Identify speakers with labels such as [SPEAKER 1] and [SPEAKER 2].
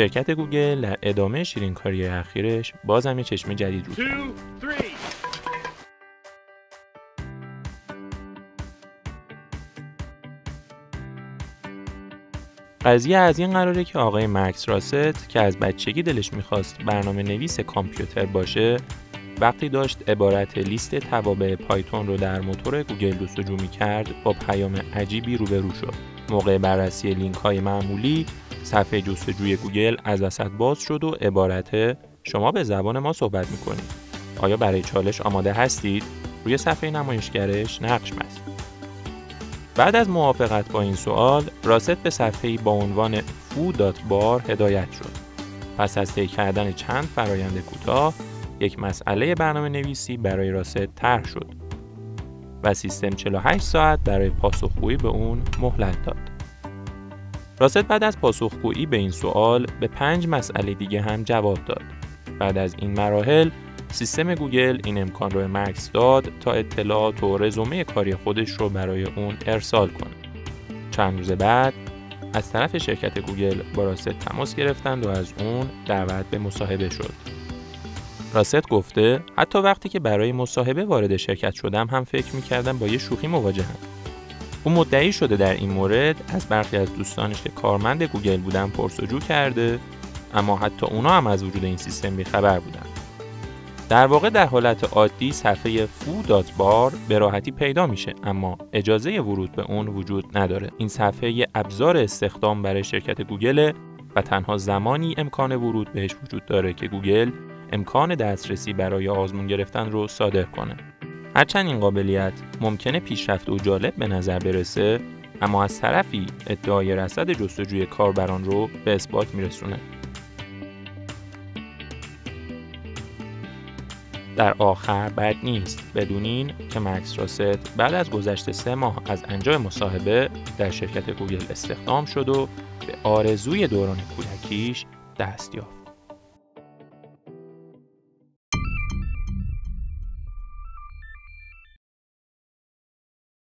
[SPEAKER 1] شرکت گوگل در ادامه شیرینکاری اخیرش بازم یه چشمه جدید رو کرد. قضیه از این قراره که آقای مکس راست که از بچگی دلش میخواست برنامه نویس کامپیوتر باشه، وقتی داشت عبارت لیست توابع پایتون رو در موتور گوگل جستجو می‌کرد، با پیام عجیبی روبرو شد. موقع بررسی لینک‌های معمولی، صفحه جستجوی گوگل از وسط باز شد و عبارت شما به زبان ما صحبت می‌کنید. آیا برای چالش آماده هستید؟ روی صفحه نمایشگرش نقش بست. بعد از موافقت با این سوال، راست به صفحه‌ای با عنوان foo.bar هدایت شد. پس از طی کردن چند فرایند کوتاه، یک مسئله برنامه نویسی برای راست طرح شد و سیستم 48 ساعت برای پاسخگویی به اون مهلت داد. راست بعد از پاسخگویی به این سوال به 5 مسئله دیگه هم جواب داد. بعد از این مراحل، سیستم گوگل این امکان رو به مکس داد تا اطلاعات و رزومه کاری خودش رو برای اون ارسال کنه. چند روز بعد از طرف شرکت گوگل با راست تماس گرفتند و از اون دعوت به مصاحبه شد. راست گفته حتی وقتی که برای مصاحبه وارد شرکت شدم هم فکر می‌کردم با یه شوخی مواجهم. او مدعی شده در این مورد از برخی از دوستانش که کارمند گوگل بودن پرسجو کرده، اما حتی اونا هم از وجود این سیستم بی‌خبر بودن. در واقع در حالت عادی صفحه foo.bar به راحتی پیدا میشه، اما اجازه ورود به اون وجود نداره. این صفحه یه ابزار استخدام برای شرکت گوگل و تنها زمانی امکان ورود بهش وجود داره که گوگل امکان دسترسی برای آزمون گرفتن رو صادر کنه. هرچند این قابلیت ممکنه پیشرفته و جالب به نظر برسه، اما از طرفی ادعای رصد جستجوی کاربران رو به اثبات میرسونه. در آخر بد نیست بدونین که مکس راست بعد از گذشت 3 ماه از انجام مصاحبه در شرکت گوگل استخدام شد و به آرزوی دوران کودکیش دست یافت.